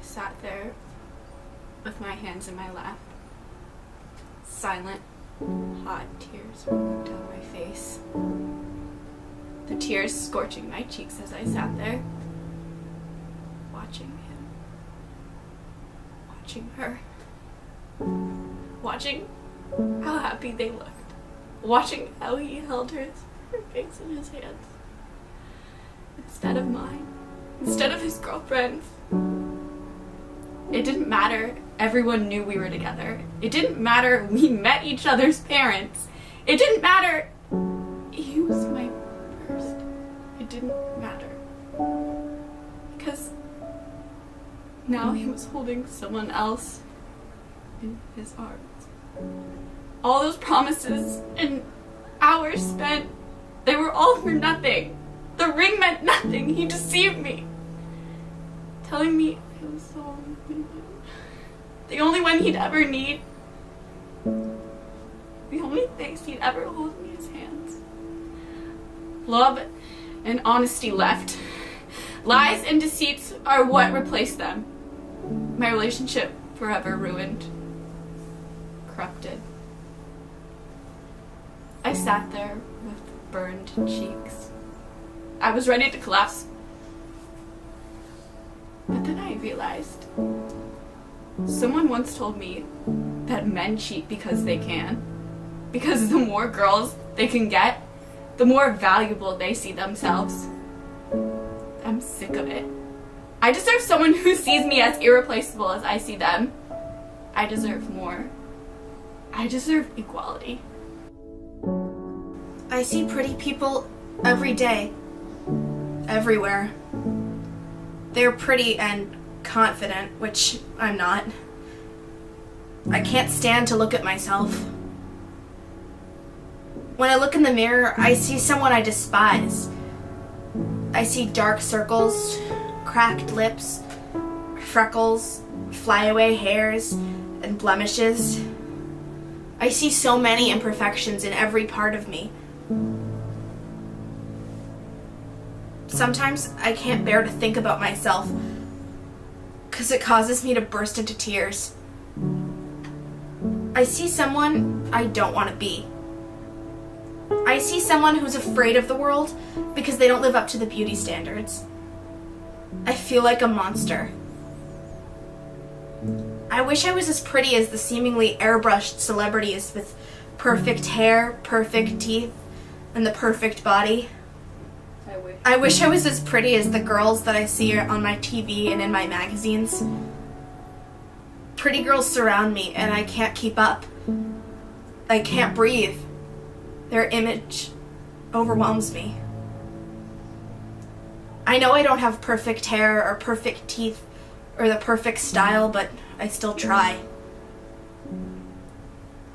sat there with my hands in my lap, silent, hot tears rolling down my face. The tears scorching my cheeks as I sat there, watching him, watching her, watching how happy they looked, watching how he held her face in his hands instead of mine, instead of his girlfriend. It didn't matter. Everyone knew we were together. It didn't matter we met each other's parents. It didn't matter he was my first. It didn't matter. Because now he was holding someone else in his arms. All those promises and hours spent, they were all for nothing. The ring meant nothing. He deceived me, telling me I was so the only one he'd ever need, the only place he'd ever hold in his hands. Love and honesty left. Lies and deceits are what replaced them. My relationship forever ruined, corrupted. I sat there with burned cheeks. I was ready to collapse. But then I realized, someone once told me that men cheat because they can. Because the more girls they can get, the more valuable they see themselves. I'm sick of it. I deserve someone who sees me as irreplaceable as I see them. I deserve more. I deserve equality. I see pretty people every day, everywhere. They're pretty and confident, which I'm not. I can't stand to look at myself. When I look in the mirror, I see someone I despise. I see dark circles, cracked lips, freckles, flyaway hairs, and blemishes. I see so many imperfections in every part of me. Sometimes I can't bear to think about myself because it causes me to burst into tears. I see someone I don't want to be. I see someone who's afraid of the world because they don't live up to the beauty standards. I feel like a monster. I wish I was as pretty as the seemingly airbrushed celebrities with perfect hair, perfect teeth, and the perfect body. I wish I was as pretty as the girls that I see on my TV and in my magazines. Pretty girls surround me and I can't keep up. I can't breathe. Their image overwhelms me. I know I don't have perfect hair or perfect teeth or the perfect style, but I still try.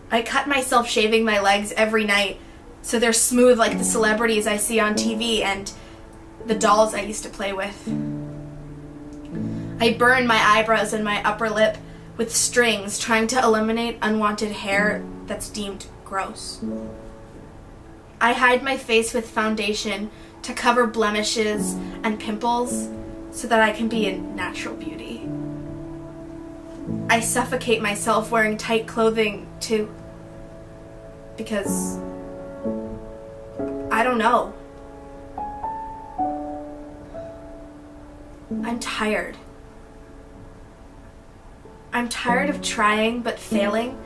I cut myself shaving my legs every night so they're smooth like the celebrities I see on TV and the dolls I used to play with. I burn my eyebrows and my upper lip with strings, trying to eliminate unwanted hair that's deemed gross. I hide my face with foundation to cover blemishes and pimples so that I can be a natural beauty. I suffocate myself wearing tight clothing too, because I don't know. I'm tired. I'm tired of trying but failing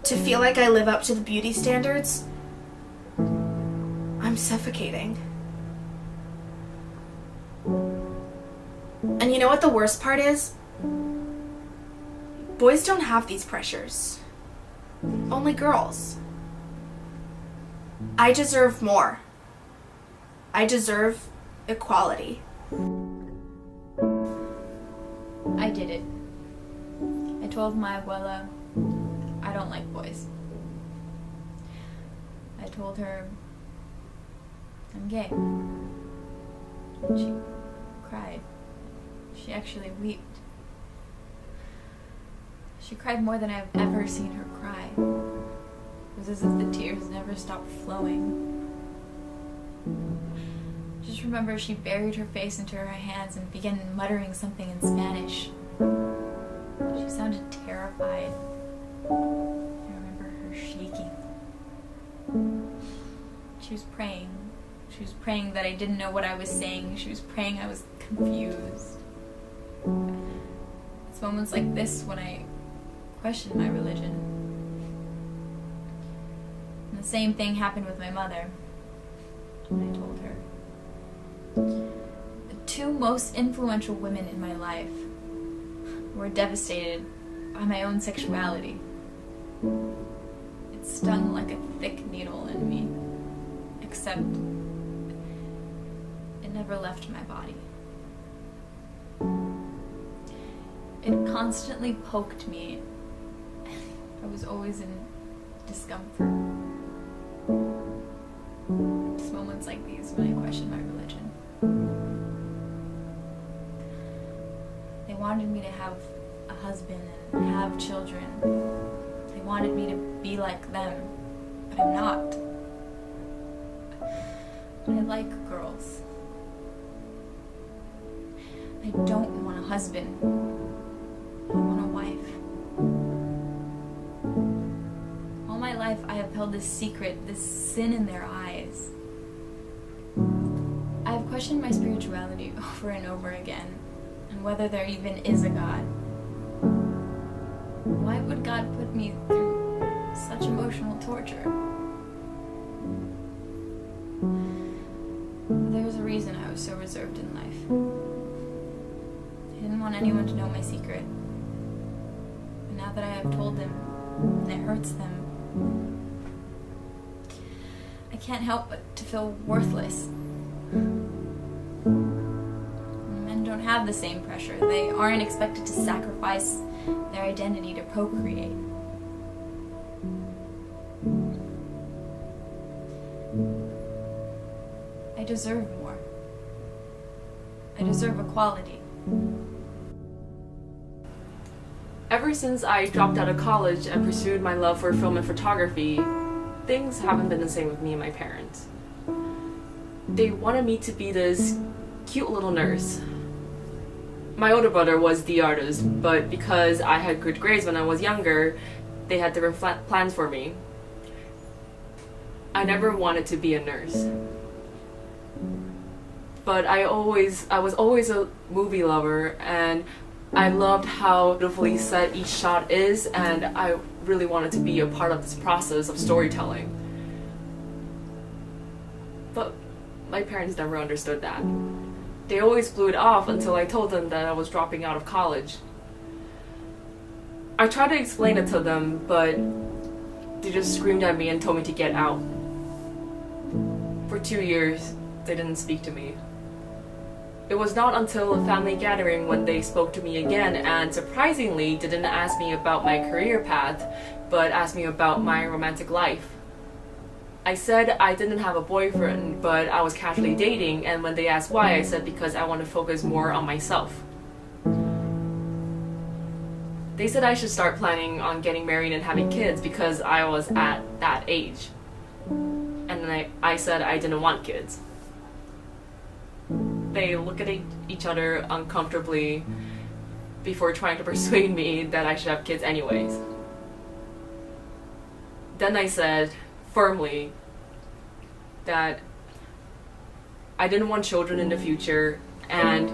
to feel like I live up to the beauty standards. I'm suffocating. And you know what the worst part is? Boys don't have these pressures. Only girls. I deserve more. I deserve equality. I did it. I told my abuela I don't like boys. I told her I'm gay. And she cried. She actually wept. She cried more than I've ever seen her cry. It was as if the tears never stopped flowing. Just remember she buried her face into her hands and began muttering something in Spanish. She sounded terrified. I remember her shaking. She was praying. She was praying that I didn't know what I was saying. She was praying I was confused. It's moments like this when I question my religion. And the same thing happened with my mother when I told her. The two most influential women in my life were devastated by my own sexuality. It stung like a thick needle in me, except it never left my body. It constantly poked me. I was always in discomfort. It's moments like these when I question my religion. They wanted me to have a husband and have children. They wanted me to be like them, but I'm not. I like girls. I don't want a husband. I want a wife. All my life I have held this secret, this sin in their eyes. I have questioned my spirituality over and over again, and whether there even is a God. Why would God put me through such emotional torture? There's a reason I was so reserved in life. I didn't want anyone to know my secret. But now that I have told them, and it hurts them, I can't help but to feel worthless. Men don't have the same pressure. They aren't expected to sacrifice their identity to procreate. I deserve more. I deserve equality. Ever since I dropped out of college and pursued my love for film and photography, things haven't been the same with me and my parents. They wanted me to be this cute little nurse. My older brother was the artist, but because I had good grades when I was younger, they had different plans for me. I never wanted to be a nurse. But I was always a movie lover, and I loved how beautifully set each shot is, and I really wanted to be a part of this process of storytelling. But my parents never understood that. They always blew it off until I told them that I was dropping out of college. I tried to explain it to them, but they just screamed at me and told me to get out. For 2 years, they didn't speak to me. It was not until a family gathering when they spoke to me again and surprisingly didn't ask me about my career path, but asked me about my romantic life. I said I didn't have a boyfriend, but I was casually dating, and when they asked why, I said because I want to focus more on myself. They said I should start planning on getting married and having kids because I was at that age. And then I said I didn't want kids. They look at each other uncomfortably before trying to persuade me that I should have kids anyways. Then I said firmly that I didn't want children in the future and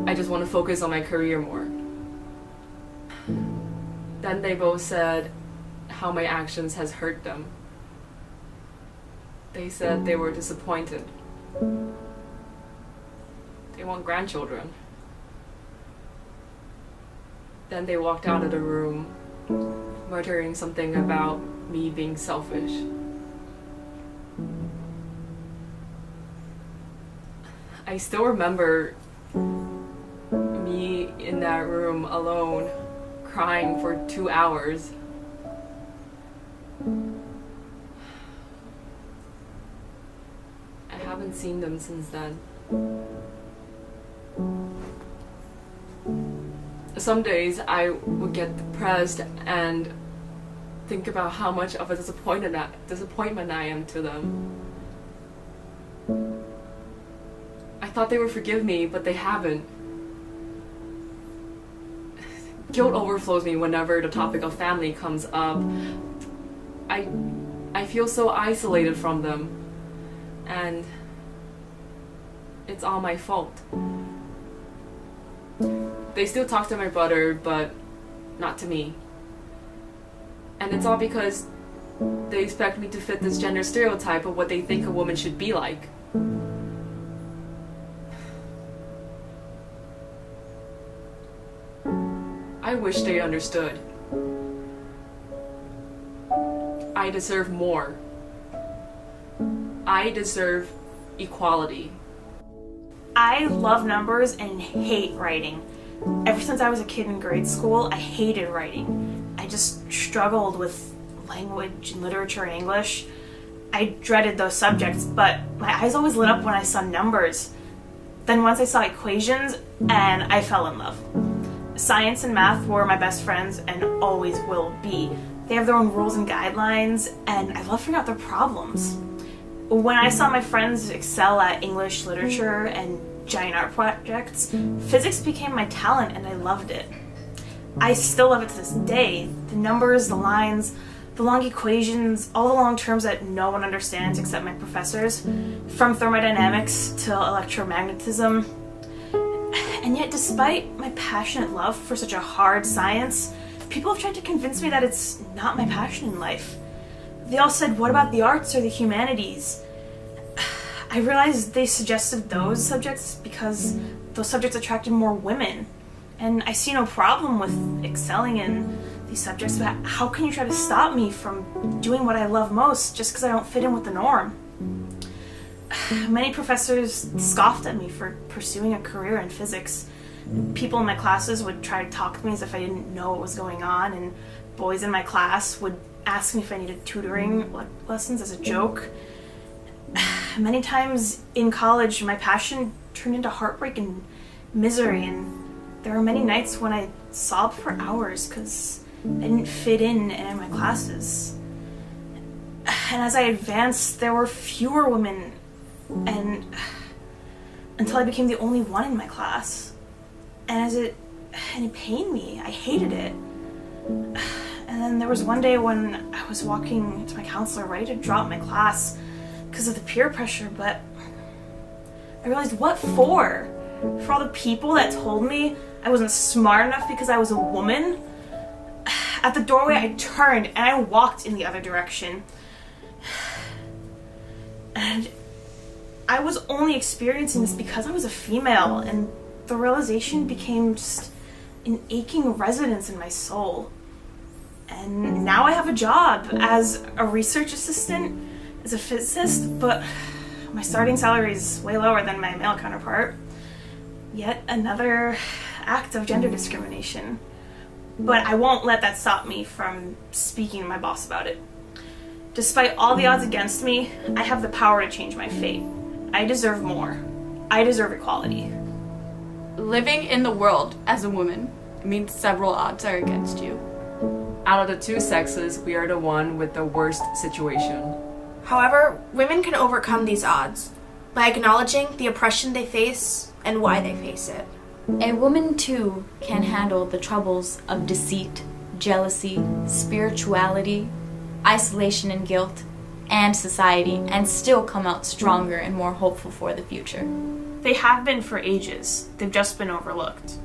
I just want to focus on my career more. Then they both said how my actions has hurt them. They said they were disappointed. They want grandchildren. Then they walked out of the room, muttering something about me being selfish. I still remember me in that room alone, crying for 2 hours. I haven't seen them since then. Some days I would get depressed and think about how much of a disappointment I am to them. I thought they would forgive me, but they haven't. Guilt overflows me whenever the topic of family comes up. I feel so isolated from them, and it's all my fault. They still talk to my brother, but not to me. And it's all because they expect me to fit this gender stereotype of what they think a woman should be like. I wish they understood. I deserve more. I deserve equality. I love numbers and hate writing. Ever since I was a kid in grade school, I hated writing. I just struggled with language and literature and English. I dreaded those subjects, but my eyes always lit up when I saw numbers. Then once I saw equations, and I fell in love. Science and math were my best friends and always will be. They have their own rules and guidelines, and I love figuring out their problems. When I saw my friends excel at English, literature, and giant art projects, physics became my talent and I loved it. I still love it to this day. The numbers, the lines, the long equations, all the long terms that no one understands except my professors, from thermodynamics to electromagnetism. And yet, despite my passionate love for such a hard science, people have tried to convince me that it's not my passion in life. They all said, what about the arts or the humanities? I realized they suggested those subjects because those subjects attracted more women. And I see no problem with excelling in these subjects, but how can you try to stop me from doing what I love most just because I don't fit in with the norm? Many professors scoffed at me for pursuing a career in physics. People in my classes would try to talk to me as if I didn't know what was going on, and boys in my class would ask me if I needed tutoring lessons as a joke. Many times in college, my passion turned into heartbreak and misery, and there were many nights when I sobbed for hours because I didn't fit in any of my classes. And as I advanced, there were fewer women, and until I became the only one in my class. And it pained me. I hated it. And then there was one day when I was walking to my counselor ready to drop my class because of the peer pressure, but I realized, what for? For all the people that told me I wasn't smart enough because I was a woman? At the doorway, I turned and I walked in the other direction. And I was only experiencing this because I was a female, and the realization became just an aching resonance in my soul. And now I have a job as a research assistant, as a physicist, but my starting salary is way lower than my male counterpart. Yet another act of gender discrimination. But I won't let that stop me from speaking to my boss about it. Despite all the odds against me, I have the power to change my fate. I deserve more. I deserve equality. Living in the world as a woman means several odds are against you. Out of the two sexes, we are the one with the worst situation. However, women can overcome these odds by acknowledging the oppression they face and why they face it. A woman, too, can handle the troubles of deceit, jealousy, spirituality, isolation and guilt, and society, and still come out stronger and more hopeful for the future. They have been for ages. They've just been overlooked.